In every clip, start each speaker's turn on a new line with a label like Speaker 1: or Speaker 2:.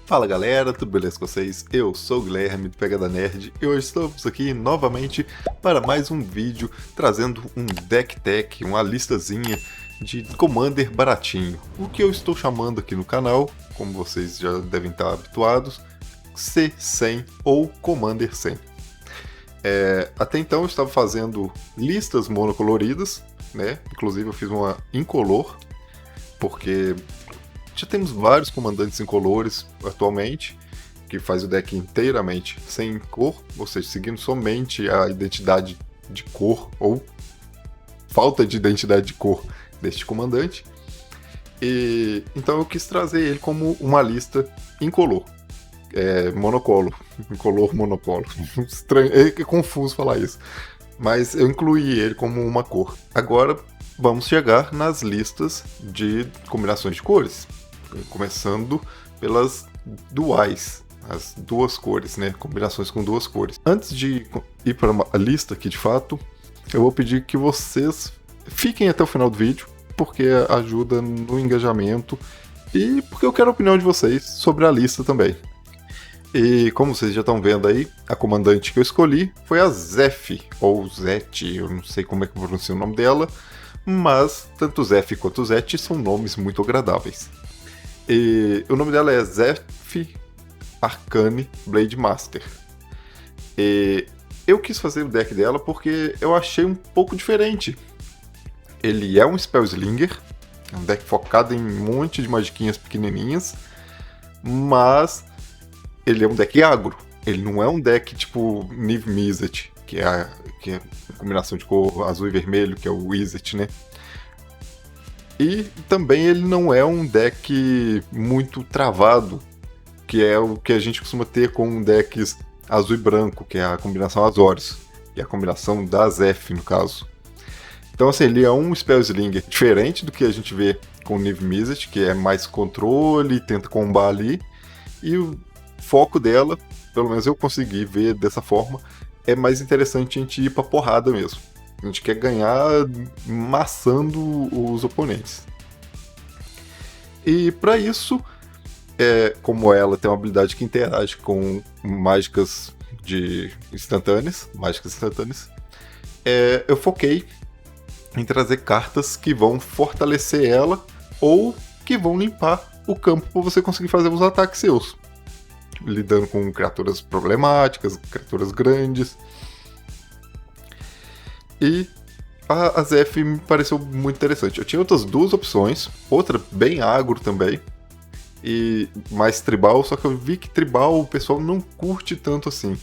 Speaker 1: Fala galera, tudo beleza com vocês? Eu sou o Guilherme do Pegada Nerd e hoje estamos aqui novamente para mais um vídeo trazendo um deck tech, uma listazinha de Commander baratinho. O que eu estou chamando aqui no canal, como vocês já devem estar habituados, C100 ou Commander 100. Até então eu estava fazendo listas monocoloridas, né? Inclusive eu fiz uma incolor, porque já temos vários comandantes incolores atualmente, que faz o deck inteiramente sem cor, ou seja, seguindo somente a identidade de cor ou falta de identidade de cor deste comandante. E então eu quis trazer ele como uma lista incolor, monocolo, incolor monocolo. Estranho, é confuso falar isso, mas eu incluí ele como uma cor. Agora vamos chegar nas listas de combinações de cores. Começando pelas duais, as duas cores, né? Combinações com duas cores. Antes de ir para a lista aqui de fato, eu vou pedir que vocês fiquem até o final do vídeo, porque ajuda no engajamento e porque eu quero a opinião de vocês sobre a lista também. E como vocês já estão vendo aí, a comandante que eu escolhi foi a Zef, ou Zet, eu não sei como é que eu pronuncio o nome dela, mas tanto Zef quanto Zet são nomes muito agradáveis. E o nome dela é Zef Arcane Blade Master. E eu quis fazer o deck dela porque eu achei um pouco diferente. Ele é um Spellslinger, um deck focado em um monte de magiquinhas pequenininhas, mas ele é um deck agro. Ele não é um deck tipo Niv Mizzet, que é a combinação de cor azul e vermelho, que é o Izzet, né? E também ele não é um deck muito travado, que é o que a gente costuma ter com decks azul e branco, que é a combinação Azorius, e a combinação da Zef, no caso. Então, assim, ele é um Spellslinger diferente do que a gente vê com o Niv Mizzet, que é mais controle, tenta combar ali, e o foco dela, pelo menos eu consegui ver dessa forma, é mais interessante a gente ir pra porrada mesmo. A gente quer ganhar maçando os oponentes. E para isso, como ela tem uma habilidade que interage com mágicas instantâneas, eu foquei em trazer cartas que vão fortalecer ela ou que vão limpar o campo para você conseguir fazer os ataques seus. Lidando com criaturas problemáticas, criaturas grandes. E a Zef me pareceu muito interessante. Eu tinha outras duas opções, outra bem agro também, e mais tribal, só que eu vi que tribal o pessoal não curte tanto assim.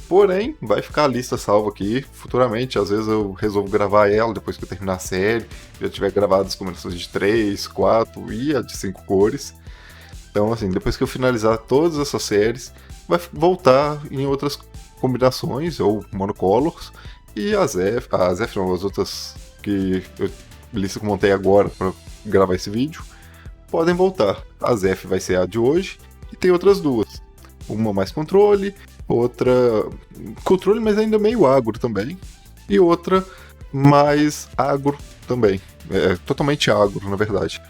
Speaker 1: Porém, vai ficar a lista salva aqui futuramente. Às vezes eu resolvo gravar ela depois que eu terminar a série. Já tiver gravado as combinações de 3, 4 e a de 5 cores. Então, assim, depois que eu finalizar todas essas séries, vai voltar em outras combinações ou monocolors. E a Zef não, as outras lista que eu montei agora para gravar esse vídeo, podem voltar. A Zef vai ser a de hoje e tem outras duas. Uma mais controle, outra controle, mas ainda meio agro também. E outra mais agro também. Totalmente agro, na verdade.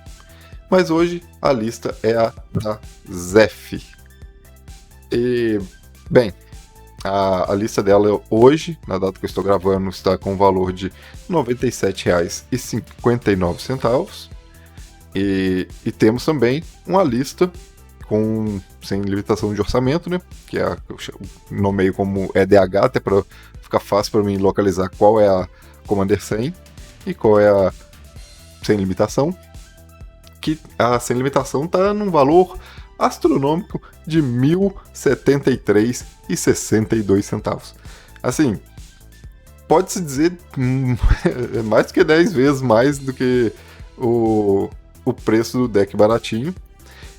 Speaker 1: Mas hoje a lista é a da Zef. E, bem, a lista dela hoje, na data que eu estou gravando, está com o valor de R$ 97,59. E temos também uma lista sem limitação de orçamento, né? Que eu nomeio como EDH, até para ficar fácil para mim localizar qual é a Commander 100 e qual é a sem limitação. Que a sem limitação está num valor astronômico de R$ 1.073,62. Assim, pode-se dizer mais do que 10 vezes mais do que o preço do deck baratinho.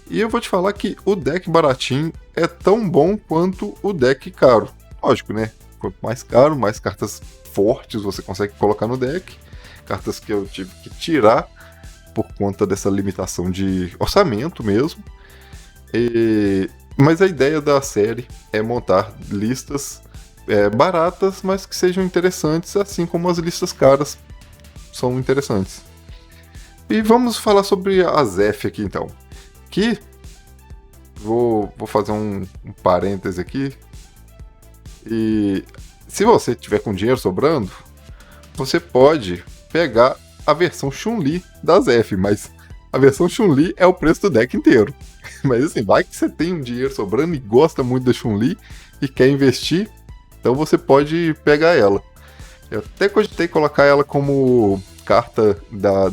Speaker 1: E eu vou te falar que o deck baratinho é tão bom quanto o deck caro. Lógico, né? Quanto mais caro, mais cartas fortes você consegue colocar no deck. Cartas que eu tive que tirar por conta dessa limitação de orçamento mesmo. Mas a ideia da série é montar listas baratas, mas que sejam interessantes, assim como as listas caras são interessantes. E vamos falar sobre a Zef aqui então. Que vou fazer um parêntese aqui. E se você tiver com dinheiro sobrando, você pode pegar a versão Chun-Li da Zef, mas a versão Chun-Li é o preço do deck inteiro. Mas assim, vai que você tem um dinheiro sobrando e gosta muito da Chun-Li e quer investir, então você pode pegar ela. Eu até cogitei colocar ela como carta da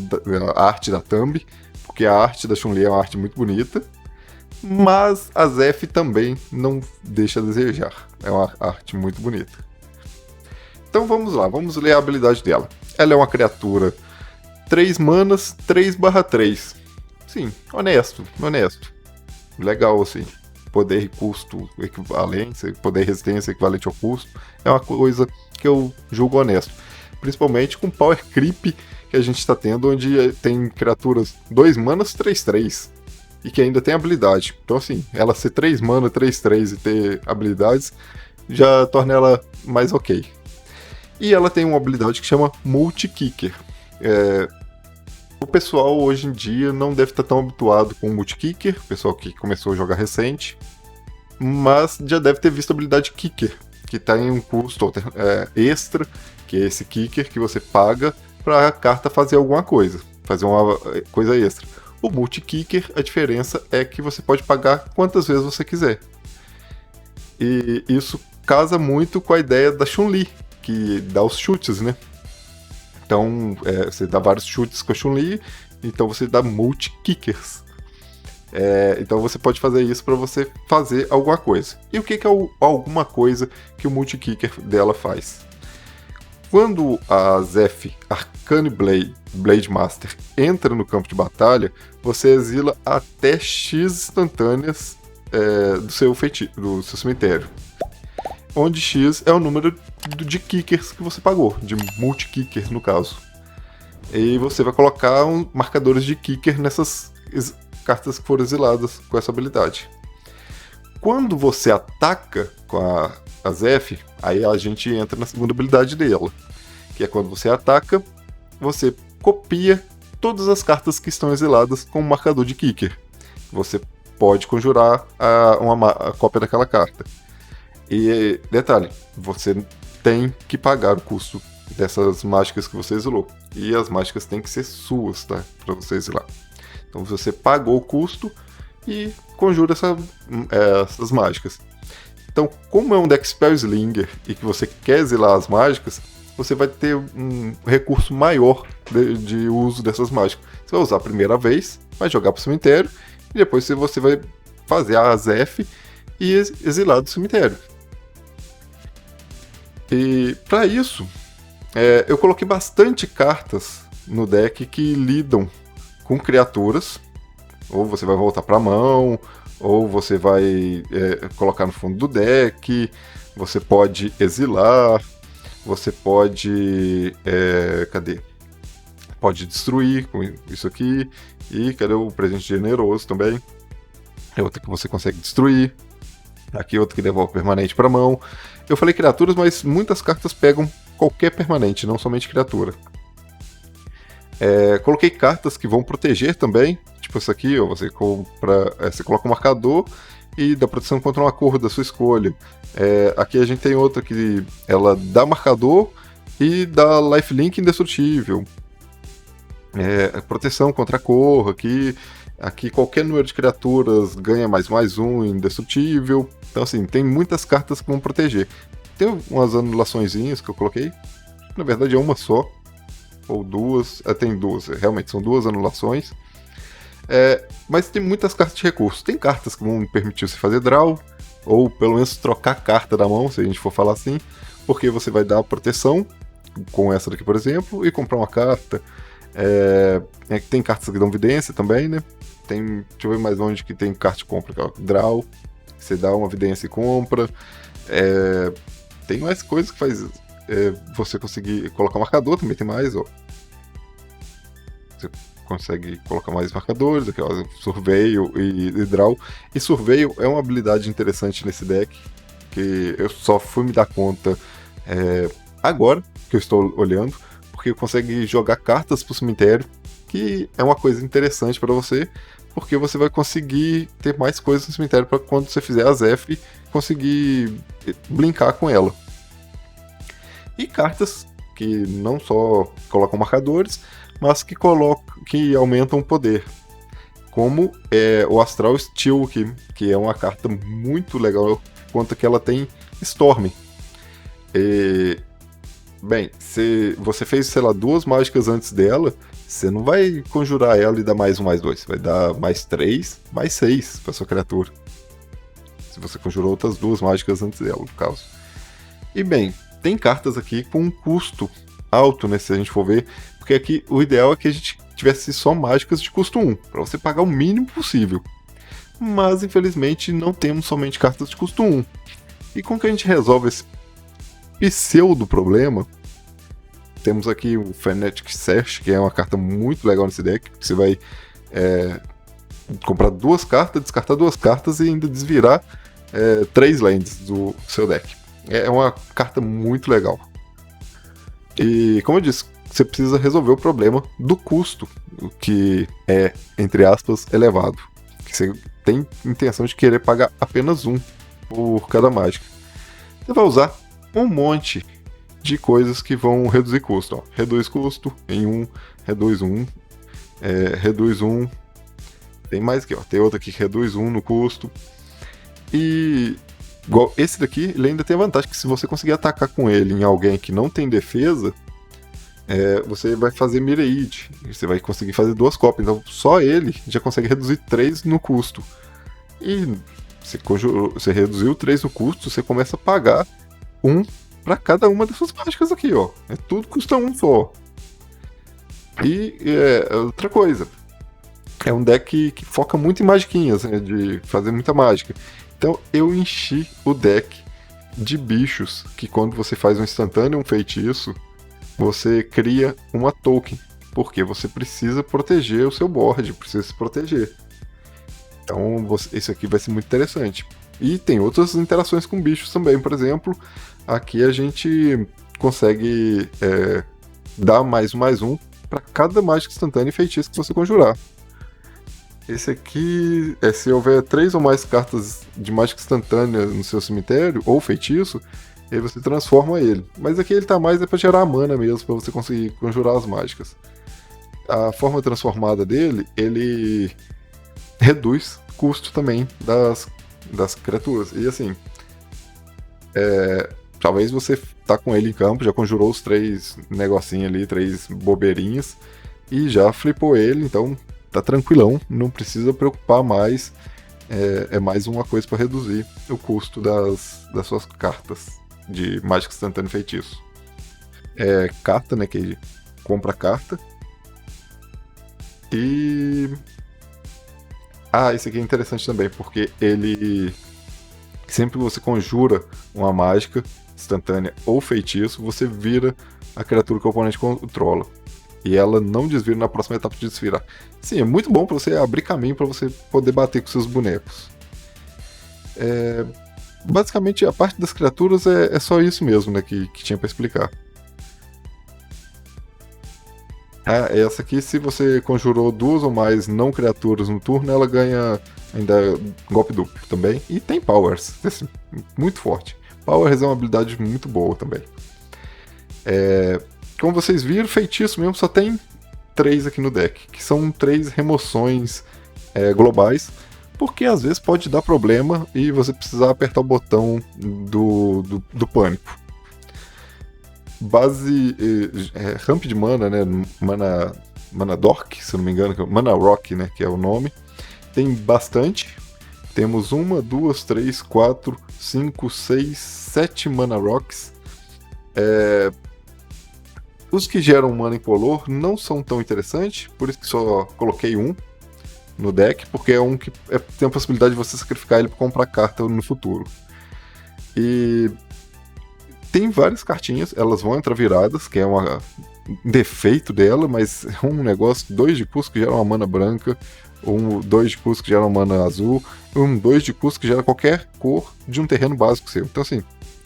Speaker 1: arte da Thumb, porque a arte da Chun-Li é uma arte muito bonita, mas a Zef também não deixa a desejar. É uma arte muito bonita. Então vamos lá, vamos ler a habilidade dela. Ela é uma criatura 3 manas, 3/3. Sim, honesto. Legal, assim. Poder e custo equivalente, poder e resistência equivalente ao custo. É uma coisa que eu julgo honesto. Principalmente com Power Creep que a gente está tendo, onde tem criaturas 2 manas, 3/3. E que ainda tem habilidade. Então, assim, ela ser 3 mana, 3/3 e ter habilidades já torna ela mais ok. E ela tem uma habilidade que chama Multi-Kicker. O pessoal hoje em dia não deve estar tão habituado com o Multi-Kicker, o pessoal que começou a jogar recente, mas já deve ter visto a habilidade Kicker, que está em um custo extra, que é esse Kicker que você paga para a carta fazer alguma coisa, fazer uma coisa extra. O Multi-Kicker, a diferença é que você pode pagar quantas vezes você quiser. E isso casa muito com a ideia da Chun-Li, que dá os chutes, né? Então, você dá vários chutes com a Chun-Li, então você dá multi-kickers. Então você pode fazer isso para você fazer alguma coisa. E o que é alguma coisa que o multi-kicker dela faz? Quando a Zef Arcane Blade Master entra no campo de batalha, você exila até X instantâneas do seu cemitério. Onde X é o número de kickers que você pagou, de multi-kicker no caso. E você vai colocar marcadores de kicker nessas cartas que foram exiladas com essa habilidade. Quando você ataca com a Zef, aí a gente entra na segunda habilidade dela, que é quando você ataca, você copia todas as cartas que estão exiladas com um marcador de kicker. Você pode conjurar a cópia daquela carta. E detalhe, você tem que pagar o custo dessas mágicas que você exilou. E as mágicas têm que ser suas, tá? Pra você exilar. Então você pagou o custo e conjura essas mágicas. Então, como é um deck Spell Slinger e que você quer exilar as mágicas, você vai ter um recurso maior de uso dessas mágicas. Você vai usar a primeira vez, vai jogar pro cemitério, e depois você vai fazer a Zef e exilar do cemitério. E para isso, eu coloquei bastante cartas no deck que lidam com criaturas. Ou você vai voltar para a mão, ou você vai colocar no fundo do deck, você pode exilar, você pode... cadê? Pode destruir com isso aqui. E cadê o presente generoso também? É outra que você consegue destruir. Aqui outro que devolve permanente para a mão. Eu falei criaturas, mas muitas cartas pegam qualquer permanente, não somente criatura. Coloquei cartas que vão proteger também. Tipo essa aqui, ó, você coloca um marcador e dá proteção contra uma cor da sua escolha. Aqui a gente tem outra que ela dá marcador e dá lifelink indestrutível. Proteção contra a cor. Aqui qualquer número de criaturas ganha mais um indestrutível. Então assim, tem muitas cartas que vão proteger. Tem umas anulaçõezinhas que eu coloquei. Na verdade é uma só. Ou duas. Tem duas. Realmente são duas anulações. Mas tem muitas cartas de recurso. Tem cartas que vão permitir você fazer draw. Ou pelo menos trocar carta da mão, se a gente for falar assim. Porque você vai dar proteção. Com essa daqui, por exemplo. E comprar uma carta. Tem cartas que dão vidência também, né? Deixa eu ver mais onde que tem carta de compra. Draw. Você dá uma vidência e compra. Tem mais coisas que faz você conseguir colocar marcador. Também tem mais, ó. Você consegue colocar mais marcadores. Aqui, ó, Surveio e Draw. E Surveio é uma habilidade interessante nesse deck. Que eu só fui me dar conta agora que eu estou olhando. Porque consegue jogar cartas pro cemitério. Que é uma coisa interessante para você. porque você vai conseguir ter mais coisas no cemitério para quando você fizer a Zeph conseguir blinkar com ela. E cartas que não só colocam marcadores, mas que aumentam o poder. Como o Astral Steel, que é uma carta muito legal, quanto que ela tem Storm. Bem, se você fez, sei lá, 2 mágicas antes dela, você não vai conjurar ela e dar mais 1, mais 2. Você vai dar mais 3, mais 6 pra sua criatura. Se você conjurou outras 2 mágicas antes dela, no caso. E bem, tem cartas aqui com um custo alto, né, se a gente for ver. Porque aqui o ideal é que a gente tivesse só mágicas de custo 1, para você pagar o mínimo possível. Mas, infelizmente, não temos somente cartas de custo 1. E como que a gente resolve esse pseudo problema? Temos aqui o Fnatic Search, que é uma carta muito legal nesse deck. Você vai comprar 2 cartas, descartar 2 cartas e ainda desvirar 3 lands do seu deck. É uma carta muito legal. E, como eu disse, você precisa resolver o problema do custo, que é, entre aspas, elevado. Que você tem intenção de querer pagar apenas 1 por cada mágica. Você vai usar um monte de coisas que vão reduzir custo. Ó. Reduz custo em 1, reduz 1, reduz 1. Tem mais aqui, ó. Tem outro aqui que reduz 1 no custo. E igual esse daqui, ele ainda tem a vantagem que se você conseguir atacar com ele em alguém que não tem defesa, você vai fazer Mirage. Você vai conseguir fazer 2 cópias. Então só ele já consegue reduzir 3 no custo. E você reduziu 3 no custo, você começa a pagar 1 para cada uma dessas mágicas aqui, ó. Tudo custa 1 só. E outra coisa, é um deck que foca muito em magiquinhas, né, de fazer muita mágica. Então eu enchi o deck de bichos que quando você faz um instantâneo, um feitiço, você cria uma token, porque você precisa proteger o seu board, precisa se proteger. Então esse aqui vai ser muito interessante. E tem outras interações com bichos também, por exemplo, aqui a gente consegue dar mais um para cada mágica instantânea e feitiço que você conjurar. Esse aqui, se houver 3 ou mais cartas de mágica instantânea no seu cemitério, ou feitiço, aí você transforma ele. Mas aqui ele tá mais para gerar mana mesmo, para você conseguir conjurar as mágicas. A forma transformada dele, ele reduz custo também das criaturas. E assim, talvez você tá com ele em campo, já conjurou os 3 negocinhos ali, 3 bobeirinhas, e já flipou ele, então tá tranquilão, não precisa preocupar mais. É mais uma coisa para reduzir o custo das suas cartas de mágica instantânea e feitiço. Carta, né, que compra carta. E esse aqui é interessante também, porque ele sempre que você conjura uma mágica instantânea ou feitiço, você vira a criatura que o oponente controla. E ela não desvira na próxima etapa de desvirar. Sim, é muito bom para você abrir caminho para você poder bater com seus bonecos. Basicamente, a parte das criaturas é só isso mesmo, né, que tinha para explicar. Essa aqui, se você conjurou 2 ou mais não criaturas no turno, ela ganha ainda golpe duplo também. E tem Powers, assim, muito forte. Powers é uma habilidade muito boa também. Como vocês viram, feitiço mesmo só tem 3 aqui no deck, que são 3 remoções globais, porque às vezes pode dar problema e você precisar apertar o botão do pânico. Base ramp de mana, né? Mana Dork, se eu não me engano, Mana Rock, né? Que é o nome. Tem bastante. Temos 1, 2, 3, 4, 5, 6, 7 Mana Rocks. Os que geram mana incolor não são tão interessantes, por isso que só coloquei 1 no deck, porque é um que tem a possibilidade de você sacrificar ele para comprar carta no futuro. E tem várias cartinhas, elas vão entrar viradas, que é um defeito dela, mas é um negócio, 2 de custo que gera uma mana branca, 2 de custo que gera uma mana azul, 2 de custo que gera qualquer cor de um terreno básico seu. Então assim,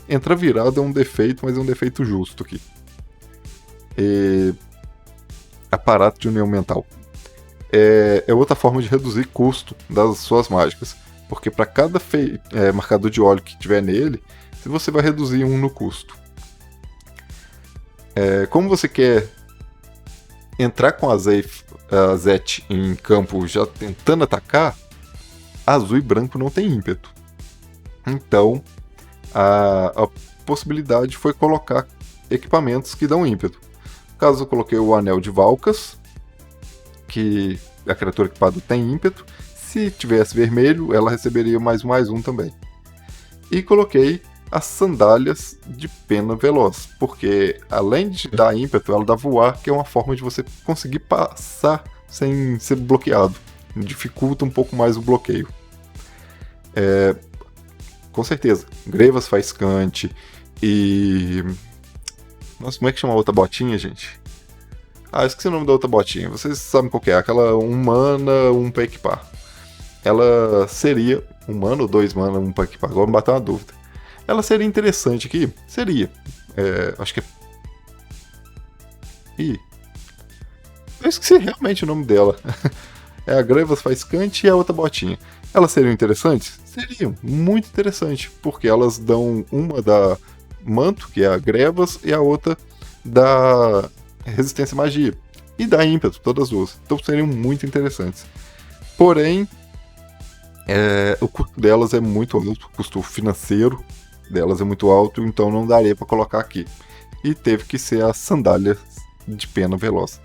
Speaker 1: entrar virada é um defeito, mas é um defeito justo aqui. Aparato de união mental. é outra forma de reduzir custo das suas mágicas. Porque para cada marcador de óleo que tiver nele, você vai reduzir um no custo. Como você quer entrar com a Zet em campo já tentando atacar, azul e branco não tem ímpeto. Então, a possibilidade foi colocar equipamentos que dão ímpeto. No caso, eu coloquei o Anel de Valkas, que a criatura equipada tem ímpeto. Se tivesse vermelho, ela receberia mais um também. E coloquei as Sandálias de Pena Veloz, porque além de dar ímpeto, ela dá voar, que é uma forma de você conseguir passar sem ser bloqueado. Dificulta um pouco mais o bloqueio. Com certeza, Grevas Faiscante e... Nossa, como é que chama a outra botinha, gente? Esqueci o nome da outra botinha. Vocês sabem qual que é. Aquela 1 mana, 1 pra equipar. Ela seria 1 mana ou 2 mana, 1 pra equipar. Agora me bateu uma dúvida. Ela seria interessante aqui? Seria. Acho que é... eu esqueci realmente o nome dela. É a Grevas Faiscante e a outra botinha. Elas seriam interessantes? Seriam. Muito interessante. Porque elas dão uma da manto, que é a Grevas, e a outra da resistência à magia. E dá ímpeto, todas as duas. Então seriam muito interessantes. Porém, o custo delas é muito alto. O custo financeiro delas é muito alto, então não daria para colocar aqui. E teve que ser a Sandália de Pena Veloz.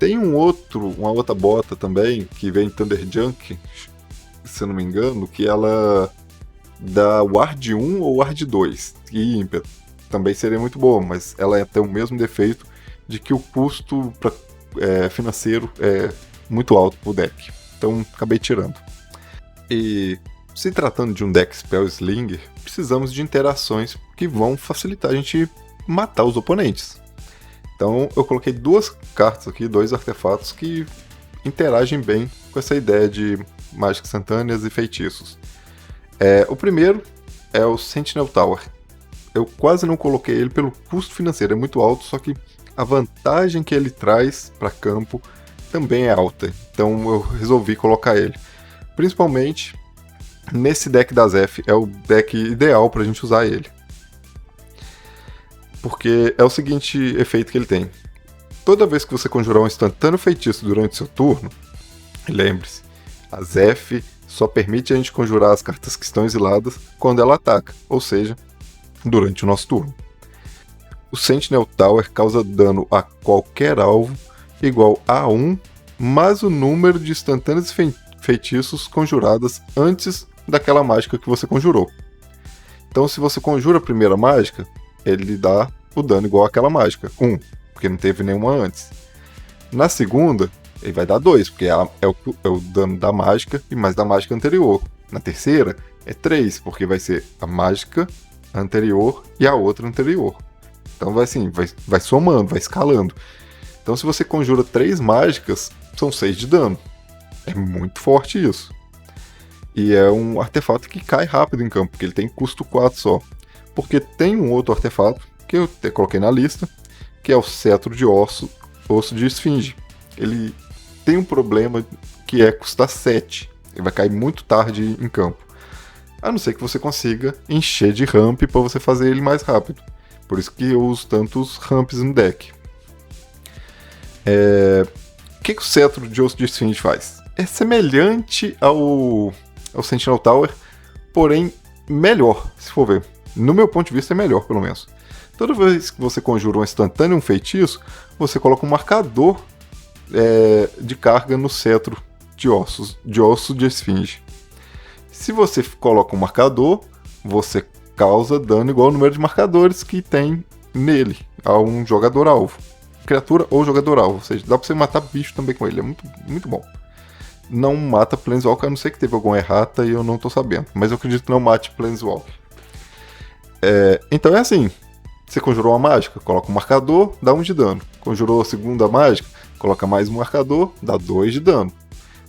Speaker 1: Tem uma outra bota também, que vem Thunder Junk, se eu não me engano, que ela dá Ward 1 ou Ward 2, e ímpeto. Também seria muito boa, mas ela tem o mesmo defeito de que o custo financeiro é muito alto pro deck. Então acabei tirando. E se tratando de um deck Spell Slinger, precisamos de interações que vão facilitar a gente matar os oponentes. Então eu coloquei 2 cartas aqui, 2 artefatos que interagem bem com essa ideia de mágicas instantâneas e feitiços. O primeiro é o Sentinel Tower. Eu quase não coloquei ele pelo custo financeiro, é muito alto, só que a vantagem que ele traz para campo também é alta. Então eu resolvi colocar ele. Principalmente nesse deck da Zef, é o deck ideal para a gente usar ele. Porque é o seguinte efeito que ele tem. Toda vez que você conjurar um instantâneo feitiço durante seu turno, lembre-se, a Zef só permite a gente conjurar as cartas que estão exiladas quando ela ataca, ou seja, durante o nosso turno. O Sentinel Tower causa dano a qualquer alvo igual a 1, mais o número de instantâneos feitiços conjuradas antes daquela mágica que você conjurou. Então, se você conjura a primeira mágica, ele dá o dano igual àquela mágica, 1, porque não teve nenhuma antes. Na segunda, ele vai dar 2, porque é o dano da mágica e mais da mágica anterior. Na terceira, é 3, porque vai ser a mágica anterior e a outra anterior. Então vai somando, vai escalando. Então se você conjura 3 mágicas, são 6 de dano. É muito forte isso. E é um artefato que cai rápido em campo, porque ele tem custo 4 só. Porque tem um outro artefato, que eu até coloquei na lista, que é o Cetro de Osso de Esfinge. Ele tem um problema que é custar 7. Ele vai cair muito tarde em campo. A não ser que você consiga encher de ramp para você fazer ele mais rápido. Por isso que eu uso tantos ramps no deck. O que o Cetro de Osso de Esfinge faz? É semelhante ao Sentinel Tower, porém melhor, se for ver. No meu ponto de vista é melhor, pelo menos. Toda vez que você conjura um instantâneo, um feitiço, você coloca um marcador de carga no Cetro de Osso de Esfinge. Se você coloca um marcador, você causa dano igual ao número de marcadores que tem nele, a um jogador-alvo. Criatura ou jogador-alvo, ou seja, dá pra você matar bicho também com ele, é muito, muito bom. Não mata Planeswalker, a não ser que teve alguma errata e eu não tô sabendo, mas eu acredito que não mate Planeswalker. Então é assim, você conjurou uma mágica, coloca um marcador, dá 1 de dano. Conjurou a segunda mágica, coloca mais um marcador, dá 2 de dano.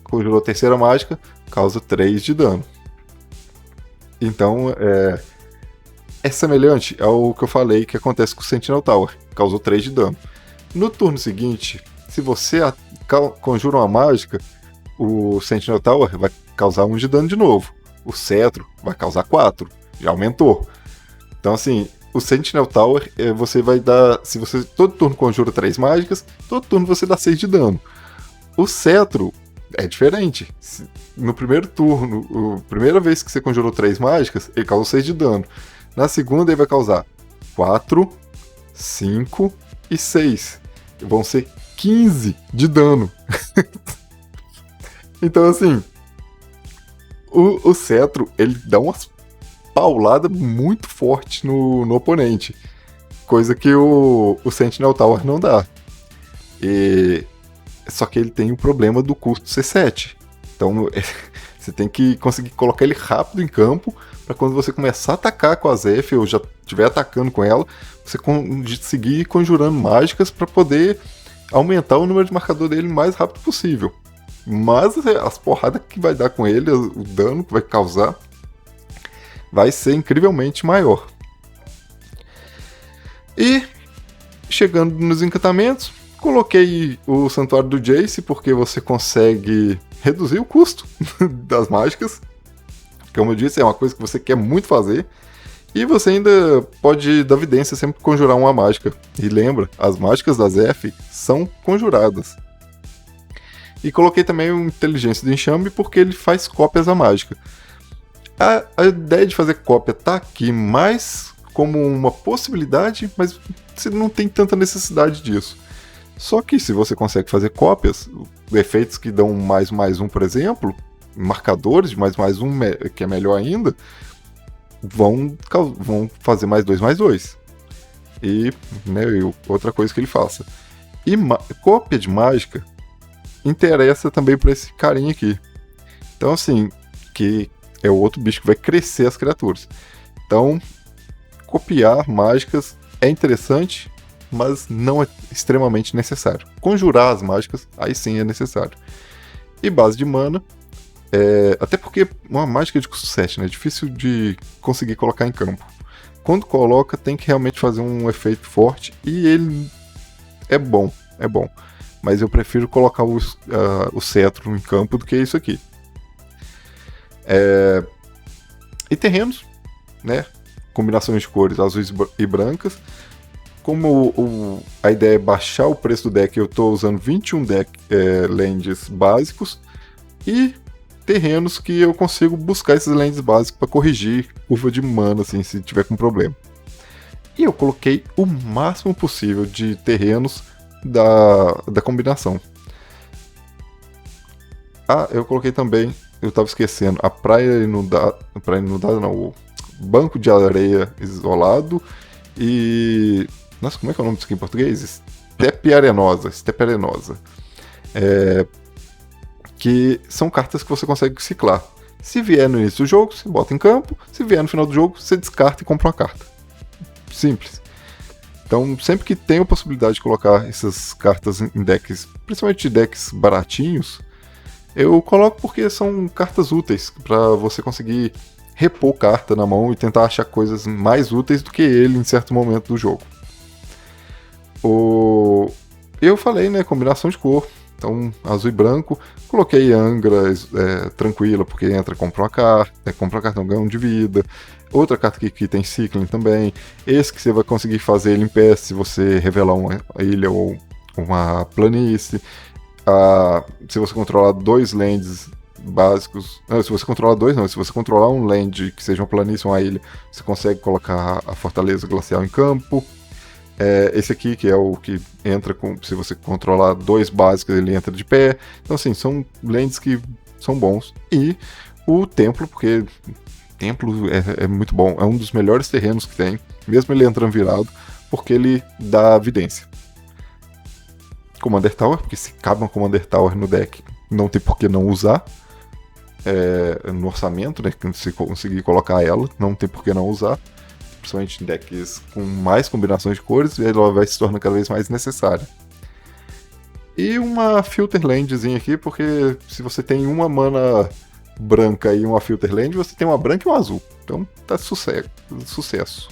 Speaker 1: Conjurou a terceira mágica, causa 3 de dano. Então, é semelhante ao que eu falei que acontece com o Sentinel Tower, causou 3 de dano. No turno seguinte, se você conjura uma mágica, o Sentinel Tower vai causar 1 de dano de novo. O Cetro vai causar 4. Já aumentou. Então, assim, o Sentinel Tower, você vai dar... Se você todo turno conjura 3 mágicas, todo turno você dá 6 de dano. O Cetro é diferente. No primeiro turno, a primeira vez que você conjurou 3 mágicas, ele causa 6 de dano. Na segunda, ele vai causar 4, 5 e 6. Vão ser 15 de dano. Então, assim, o Cetro, ele dá umas pauladas muito fortes no oponente. Coisa que o Sentinel Tower não dá. Só que ele tem o problema do custo C7. Então, você tem que conseguir colocar ele rápido em campo para quando você começar a atacar com a Zeph ou já estiver atacando com ela, você conseguir conjurando mágicas para poder aumentar o número de marcador dele o mais rápido possível. Mas as porradas que vai dar com ele, o dano que vai causar, vai ser incrivelmente maior. E, chegando nos encantamentos, coloquei o Santuário do Jace, porque você consegue reduzir o custo das mágicas. Como eu disse, é uma coisa que você quer muito fazer. E você ainda pode dar evidência sempre que conjurar uma mágica. E lembra, as mágicas da Zeph são conjuradas. E coloquei também o Inteligência do Enxame porque ele faz cópias da mágica. A ideia de fazer cópia tá aqui mais como uma possibilidade, mas você não tem tanta necessidade disso. Só que se você consegue fazer cópias, efeitos que dão mais um, por exemplo, marcadores de mais um, que é melhor ainda, vão fazer mais 2. E, né, outra coisa que ele faça. E cópia de mágica interessa também para esse carinha aqui. Então, assim, que é o outro bicho que vai crescer as criaturas. Então, copiar mágicas é interessante, mas não é extremamente necessário. Conjurar as mágicas, aí sim é necessário. E base de mana, até porque uma mágica de custo 7, né, é difícil de conseguir colocar em campo. Quando coloca, tem que realmente fazer um efeito forte, e ele é bom. Mas eu prefiro colocar o Cetro em campo do que isso aqui. E terrenos, né? Combinações de cores azuis e brancas. Como a ideia é baixar o preço do deck, eu estou usando 21 lands básicos. E terrenos que eu consigo buscar esses lands básicos para corrigir curva de mana, assim, se tiver com problema. E eu coloquei o máximo possível de terrenos da combinação. Eu coloquei também, eu tava esquecendo, a praia inundada não, o banco de areia isolado e... Nossa, como é que é o nome disso aqui em português? Steppe arenosa. Que são cartas que você consegue ciclar. Se vier no início do jogo, você bota em campo. Se vier no final do jogo, você descarta e compra uma carta. Simples. Então, sempre que tem a possibilidade de colocar essas cartas em decks, principalmente decks baratinhos, eu coloco porque são cartas úteis para você conseguir repor carta na mão e tentar achar coisas mais úteis do que ele em certo momento do jogo. Eu falei, né, combinação de cor. Então, azul e branco. Coloquei Angra tranquila, porque entra, compra uma carta, ganha 1 de vida. Outra carta que tem Cycling também. Esse que você vai conseguir fazer ele em pé se você revelar uma ilha ou uma planície. Se você controlar 2 lands básicos. Não, se você controlar 2, não. Se você controlar um land que seja uma planície ou uma ilha, você consegue colocar a Fortaleza Glacial em campo. Esse aqui, que é o que entra com... Se você controlar 2 básicos, ele entra de pé. Então, assim, são lands que são bons. E o Templo, porque... Templo é muito bom. É um dos melhores terrenos que tem. Mesmo ele entrando virado, porque ele dá evidência. Commander Tower, porque se cabe um Commander Tower no deck, não tem por que não usar. No orçamento, né? Se conseguir colocar ela, não tem por que não usar. Principalmente em decks com mais combinações de cores, ela vai se tornando cada vez mais necessária. E uma Filter Landzinha aqui, porque se você tem uma mana branca e uma Filter Land, você tem uma branca e uma azul. Então tá sucesso.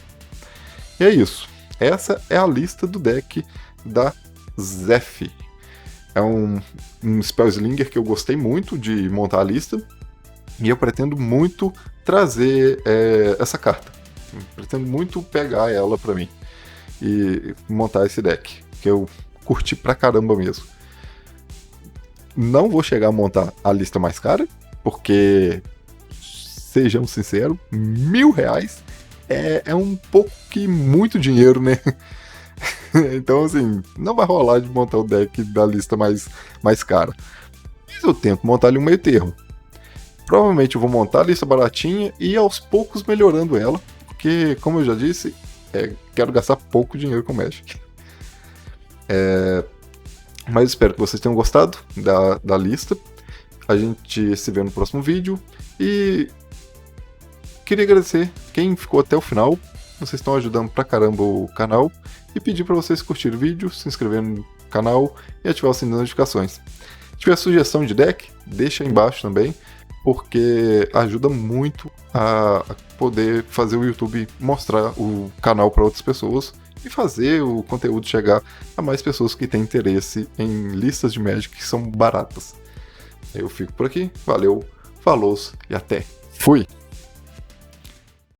Speaker 1: E é isso. Essa é a lista do deck da Zeph. É um Spellslinger que eu gostei muito de montar a lista. E eu pretendo muito trazer essa carta. Pretendo muito pegar ela pra mim e montar esse deck, que eu curti pra caramba mesmo. Não vou chegar a montar a lista mais cara, porque, sejamos sinceros, R$1.000 é um pouco que muito dinheiro, né? Então, assim, não vai rolar de montar o deck da lista mais cara. Mas eu tento montar ali um meio termo. Provavelmente eu vou montar a lista baratinha e ir aos poucos melhorando ela, porque, como eu já disse, quero gastar pouco dinheiro com Magic. Mas espero que vocês tenham gostado da lista. A gente se vê no próximo vídeo. E queria agradecer quem ficou até o final. Vocês estão ajudando pra caramba o canal. E pedir para vocês curtirem o vídeo, se inscrever no canal e ativar o sininho das notificações. Se tiver sugestão de deck, deixa aí embaixo também, porque ajuda muito a poder fazer o YouTube mostrar o canal para outras pessoas e fazer o conteúdo chegar a mais pessoas que têm interesse em listas de Magic que são baratas. Eu fico por aqui, valeu, falou e até. Fui!